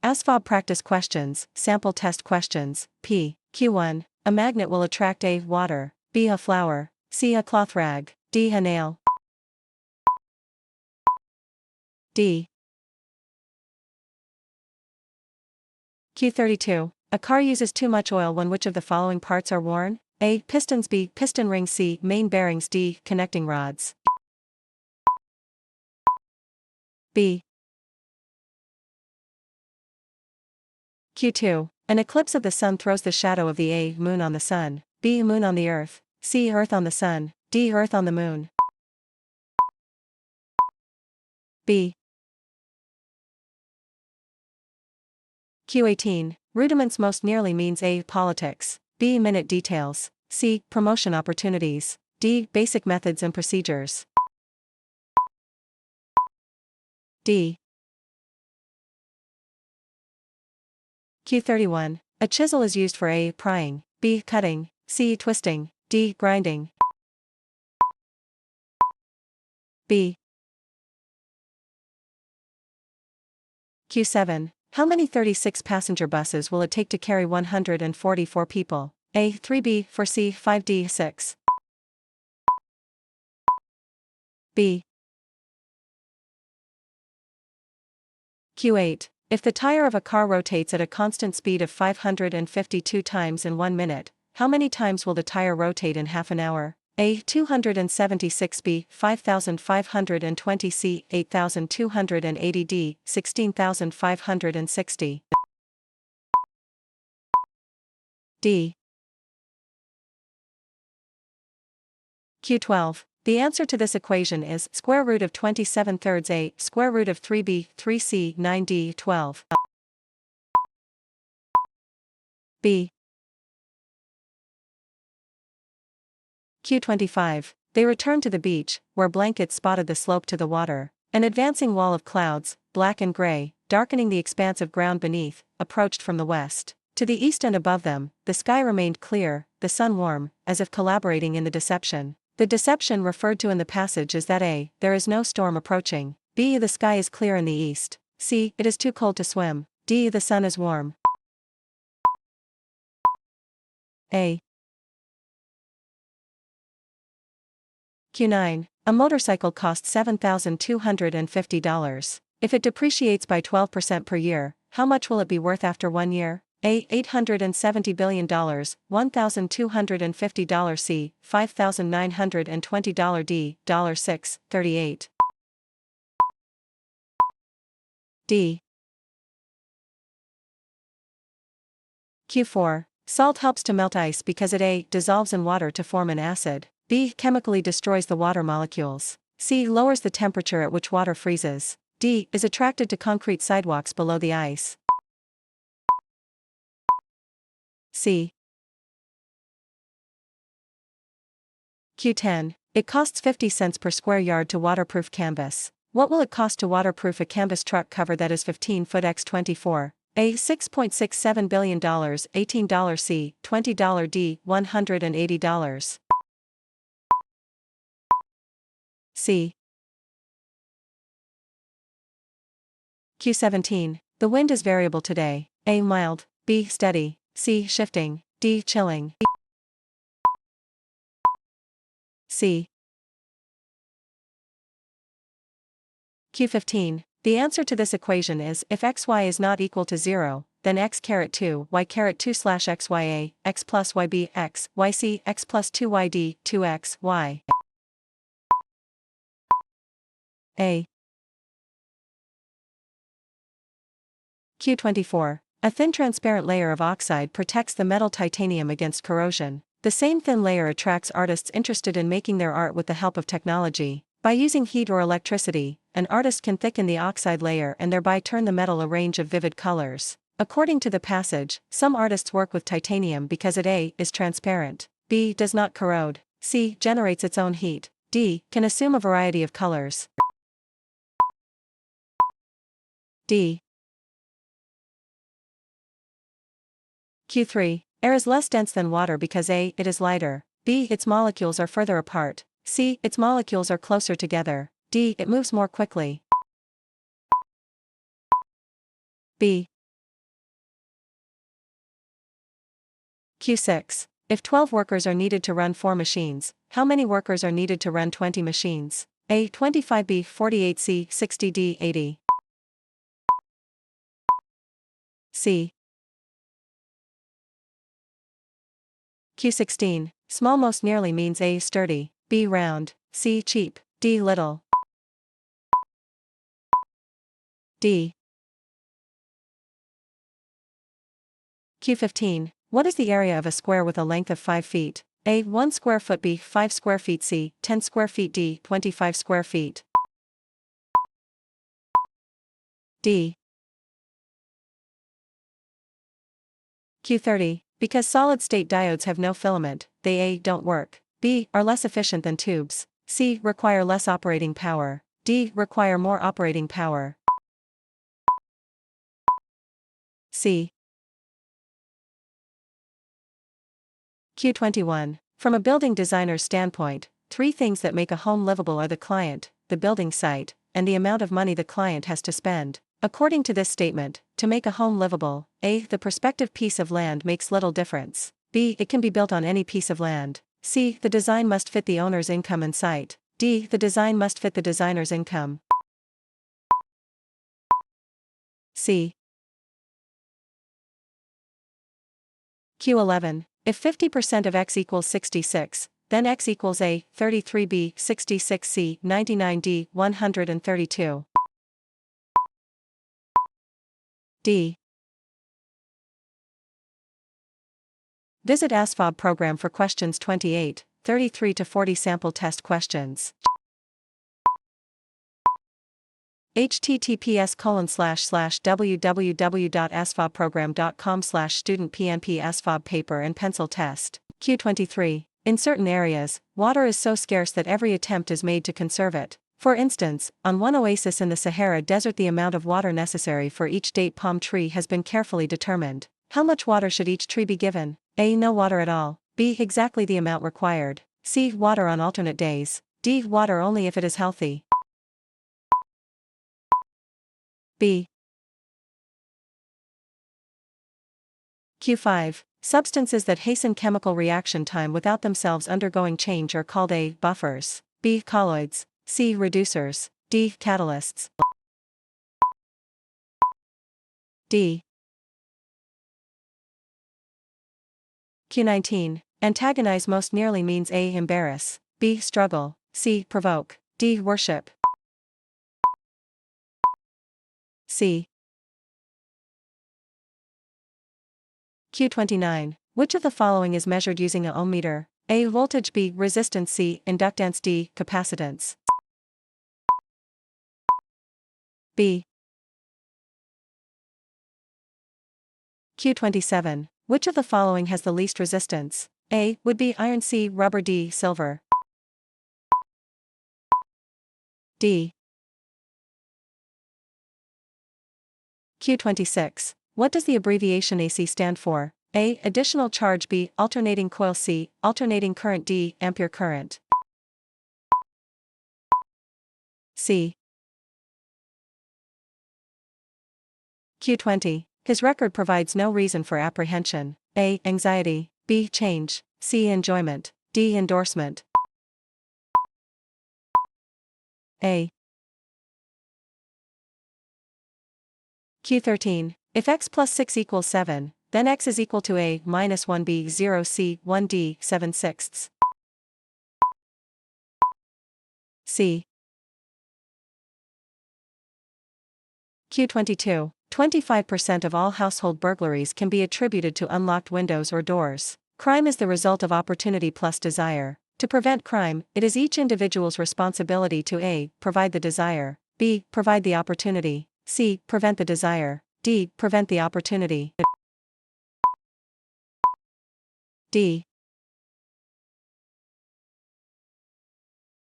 ASVAB practice questions, sample test questions. P. Q1. A magnet will attract A. Water, B. A flower, C. A cloth rag, D. A nail. D. Q32. A car uses too much oil when which of the following parts are worn? A. Pistons, B. Piston rings, C. Main bearings, D. Connecting rods. B. Q2. An eclipse of the sun throws the shadow of the A. Moon on the sun, B. Moon on the earth, C. Earth on the sun, D. Earth on the moon. B. Q18. Rudiments most nearly means A. Politics, B. Minute details, C. Promotion opportunities, D. Basic methods and procedures. D. Q31. A chisel is used for A. Prying, B. Cutting, C. Twisting, D. Grinding. B. Q7. How many 36-passenger buses will it take to carry 144 people? A. 3B, 4C, 5D, 6. B. Q8. If the tire of a car rotates at a constant speed of 552 times in 1 minute, how many times will the tire rotate in half an hour? A. 276, B. 5520, C. 8280, D. 16560. D. Q12. The answer to this equation is square root of 27 thirds A, square root of 3B, 3C, 9D, 12. B. Q25. They returned to the beach, where blankets spotted the slope to the water. An advancing wall of clouds, black and gray, darkening the expanse of ground beneath, approached from the west. To the east and above them, the sky remained clear, the sun warm, as if collaborating in the deception. The deception referred to in the passage is that A. There is no storm approaching, B. The sky is clear in the east, C. It is too cold to swim, D. The sun is warm. A. Q9. A motorcycle costs $7,250. If it depreciates by 12% per year, how much will it be worth after 1 year? A. $870 billion, $1,250, C. $5,920, D. $6, 38. D. Q4. Salt helps to melt ice because it A. dissolves in water to form an acid, B. chemically destroys the water molecules, C. lowers the temperature at which water freezes, D. is attracted to concrete sidewalks below the ice. C. Q10. It costs 50 cents per square yard to waterproof canvas. What will it cost to waterproof a canvas truck cover that is 15 foot x 24? A. $6.67 billion, $18, C. $20, D. $180. C. Q17. The wind is variable today. A. Mild, B. Steady, C. Shifting, D. Chilling. C. Q15. The answer to this equation is if xy is not equal to 0, then x caret 2 y caret 2 slash xya, x plus yb x, yc x plus 2yd, 2x, y. A. Q24. A thin transparent layer of oxide protects the metal titanium against corrosion. The same thin layer attracts artists interested in making their art with the help of technology. By using heat or electricity, an artist can thicken the oxide layer and thereby turn the metal a range of vivid colors. According to the passage, some artists work with titanium because it A. is transparent, B. does not corrode, C. generates its own heat, D. can assume a variety of colors. D. Q3. Air is less dense than water because A. it is lighter, B. its molecules are further apart, C. its molecules are closer together, D. it moves more quickly. B. Q6. If 12 workers are needed to run 4 machines, how many workers are needed to run 20 machines? A. 25, B. 48, C. 60, D. 80. C. Q16. Small most nearly means A. Sturdy, B. Round, C. Cheap, D. Little. D. Q15. What is the area of a square with a length of 5 feet? A. 1 square foot, B. 5 square feet, C. 10 square feet, D. 25 square feet. D. Q30. Because solid-state diodes have no filament, they A. Don't work, B. Are less efficient than tubes, C. Require less operating power, D. Require more operating power. C. Q21. From a building designer's standpoint, 3 things that make a home livable are the client, the building site, and the amount of money the client has to spend. According to this statement, to make a home livable, A. The prospective piece of land makes little difference, B. It can be built on any piece of land, C. The design must fit the owner's income and site, D. The design must fit the designer's income. C. Q11. If 50% of x equals 66, then x equals A. 33b, 66c, 99d, 132. D. Visit ASVAB program for questions 28, 33 to 40 sample test questions. https://www.asvabprogram.com/student-pnp ASVAB paper and pencil test. Q23. In certain areas, water is so scarce that every attempt is made to conserve it. For instance, on one oasis in the Sahara Desert, the amount of water necessary for each date palm tree has been carefully determined. How much water should each tree be given? A. No water at all, B. Exactly the amount required, C. Water on alternate days, D. Water only if it is healthy. B. Q5. Substances that hasten chemical reaction time without themselves undergoing change are called A. Buffers, B. Colloids, C. Reducers, D. Catalysts. D. Q19. Antagonize most nearly means A. Embarrass, B. Struggle, C. Provoke, D. Worship. C. Q29. Which of the following is measured using a ohm meter? A. Voltage, B. Resistance, C. Inductance, D. Capacitance. B. Q27. Which of the following has the least resistance? A. Would be iron, C. Rubber, D. Silver. D. Q26. What does the abbreviation AC stand for? A. Additional charge, B. Alternating coil, C. Alternating current, D. Ampere current. C. Q20. His record provides no reason for apprehension. A. Anxiety, B. Change, C. Enjoyment, D. Endorsement. A. Q13. If x plus 6 equals 7, then x is equal to A minus 1b 0 c 1d 7/6. C. Q22. 25% of all household burglaries can be attributed to unlocked windows or doors. Crime is the result of opportunity plus desire. To prevent crime, it is each individual's responsibility to A. Provide the desire, B. Provide the opportunity, C. Prevent the desire, D. Prevent the opportunity. D.